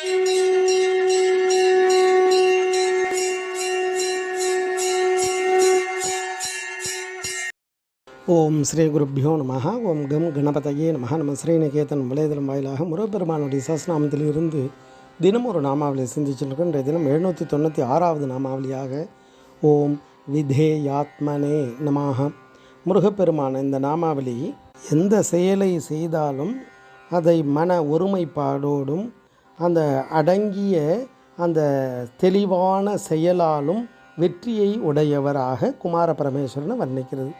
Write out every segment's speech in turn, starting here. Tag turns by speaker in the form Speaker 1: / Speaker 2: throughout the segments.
Speaker 1: ஓம் ஸ்ரீ குருப்பியோ நம. ஓம் கம் கணபதையே நம. நம்ம ஸ்ரீநிகேதன் வலைதளம் வாயிலாக முருகப்பெருமானுடைய சஹஸ்ரநாமத்தில் இருந்து தினம் ஒரு நாமாவளியை சிந்திச்சுருக்கோம். இன்றைய தினம் 796வது நாமாவளியாக ஓம் விதேயாத்மனே நமஹ. முருகப்பெருமான இந்த நாமாவளி எந்த செயலை செய்தாலும் அதை மன ஒருமைப்பாடோடும் அந்த அடங்கிய அந்த தெளிவான செயலாலும் வெற்றியை உடையவராக குமார பரமேஸ்வரனை வர்ணிக்கிறது.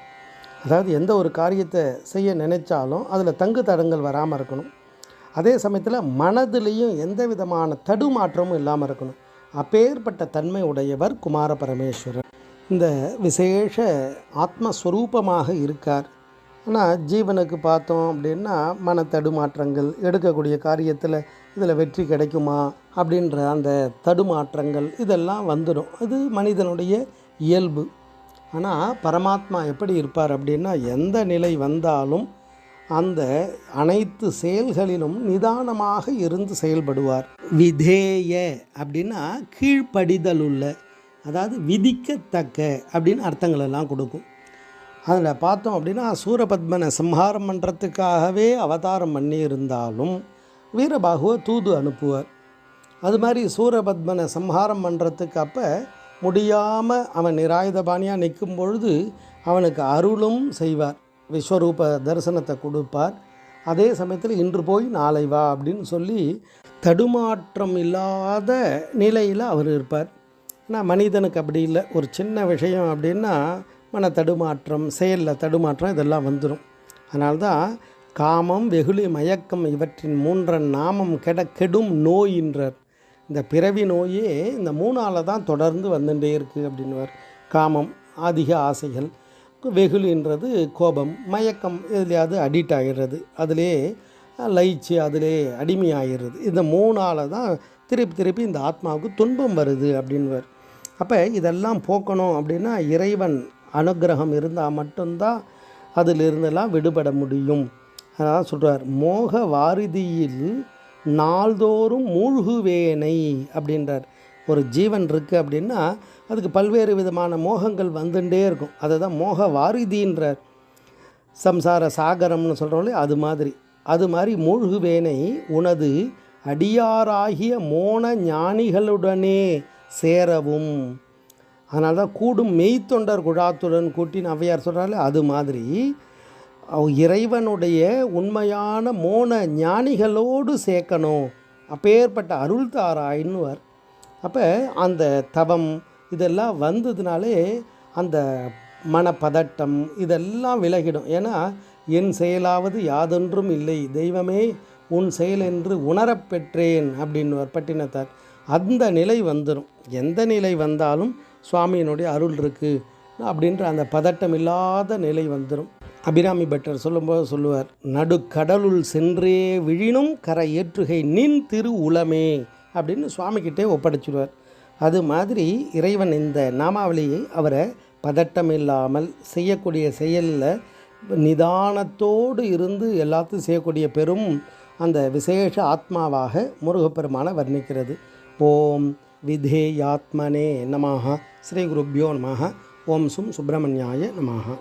Speaker 1: அதாவது எந்த ஒரு காரியத்தை செய்ய நினைச்சாலும் அதில் தங்கு தடங்கள் வராமல் இருக்கணும். அதே சமயத்தில் மனதிலையும் எந்த விதமான தடுமாற்றமும் இல்லாமல் இருக்கணும். அப்பேற்பட்ட தன்மை உடையவர் குமார பரமேஸ்வரர். இந்த விசேஷ ஆத்மஸ்வரூபமாக இருக்கார். ஆனால் ஜீவனுக்கு பார்த்தோம் அப்படின்னா மன தடுமாற்றங்கள், எடுக்கக்கூடிய காரியத்தில் இதில் வெற்றி கிடைக்குமா அப்படின்ற அந்த தடுமாற்றங்கள் இதெல்லாம் வந்துடும். அது மனிதனுடைய இயல்பு. ஆனால் பரமாத்மா எப்படி இருப்பார் அப்படின்னா எந்த நிலை வந்தாலும் அந்த அனைத்து செயல்களிலும் நிதானமாக இருந்து செயல்படுவார். விதேய அப்படின்னா கீழ்ப்படிதல் உள்ள, அதாவது விதிக்கத்தக்க அப்படின்னு அர்த்தங்கள் எல்லாம் கொடுக்கும். அதில் பார்த்தோம் அப்படின்னா சூரபத்மனை சம்ஹாரம் பண்ணுறதுக்காகவே அவதாரம் பண்ணி இருந்தாலும் வீரபாகுவை தூது அனுப்புவார். அது மாதிரி சூரபத்மனை சம்ஹாரம் பண்ணுறதுக்கு அப்போ முடியாமல் அவன் நிராயுதபாணியாக நிற்கும் பொழுது அவனுக்கு அருளும் செய்வார். விஸ்வரூப தரிசனத்தை கொடுப்பார். அதே சமயத்தில் இன்று போய் நாளை வா அப்படின்னு சொல்லி தடுமாற்றம் இல்லாத நிலையில் அவர் இருப்பார். ஆனால் மனிதனுக்கு அப்படி இல்லை. ஒரு சின்ன விஷயம் அப்படின்னா மன தடுமாற்றம், செயலில் தடுமாற்றம் இதெல்லாம் வந்துடும். அதனால்தான் காமம், வெகுளி, மயக்கம் இவற்றின் மூன்றன் நாமம் கெடும் நோயின்றார். இந்த பிறவி நோயே இந்த மூணால் தான் தொடர்ந்து வந்துட்டே இருக்குது அப்படின்வார். காமம், அதிக ஆசைகள், வெகுளின்றது கோபம், மயக்கம் எதுலையாவது அடிக்ட் ஆகிடுறது, அதிலே லயிச்சு அதிலே அடிமையாகிடுறது. இந்த மூணால் தான் திருப்பி இந்த ஆத்மாவுக்கு துன்பம் வருது அப்படின்வார். அப்போ இதெல்லாம் போக்கணும் அப்படின்னா இறைவன் அனுக்கிரகம் இருந்தால் மட்டும்தான் அதிலிருந்தெல்லாம் விடுபட முடியும். அதான் சொல்கிறார், மோக வாரிதியில் நாள்தோறும் மூழ்குவேனை அப்படின்றார். ஒரு ஜீவன் இருக்குது அப்படின்னா அதுக்கு பல்வேறு விதமான மோகங்கள் வந்துட்டே இருக்கும். அதை தான் மோக வாரிதின்றார். சம்சார சாகரம்னு சொல்கிறோம்லே அது மாதிரி மூழ்குவேனை உனது அடியாராகிய மோன ஞானிகளுடனே சேரவும். அதனால தான் கூடும் மெய்த்தொண்டர் குழாத்துடன் கூட்டின்னு ஔவையார் சொல்கிறாலே அது மாதிரி இறைவனுடைய உண்மையான மோன ஞானிகளோடு சேர்க்கணும். அப்பேற்பட்ட அருள் தாராயின்னுவார். அப்போ அந்த தவம் இதெல்லாம் வந்ததுனாலே அந்த மனப்பதட்டம் இதெல்லாம் விலகிடும். ஏன்னா என் செயலாவது யாதொன்றும் இல்லை, தெய்வமே உன் செயல் என்று உணரப்பெற்றேன் அப்படின்னுவார் பட்டினத்தார். அந்த நிலை வந்துடும். எந்த நிலை வந்தாலும் சுவாமியினுடைய அருள் இருக்குது அப்படின்ற அந்த பதட்டம் இல்லாத நிலை வந்துடும். அபிராமி பட்டர் சொல்லும்போது சொல்லுவார், நடுக்கடலுள் சென்றே விழினும் கரை ஏற்றுகை நின் திரு உளமே அப்படின்னு சுவாமிக்கிட்டே ஒப்படைச்சிடுவார். அது மாதிரி இறைவன் இந்த நாமாவளியை அவரை பதட்டம் இல்லாமல் செய்யக்கூடிய செயலில் நிதானத்தோடு இருந்து எல்லாத்தையும் செய்யக்கூடிய பெரும் அந்த விசேஷ ஆத்மாவாக முருகப்பெருமானை வர்ணிக்கிறது. ஓம் விதேயாத்மனே நமஹ. ஸ்ரீ குருப்பியோ நமஹ. ஓம் சும் சுப்பிரமணியாய நமஹ.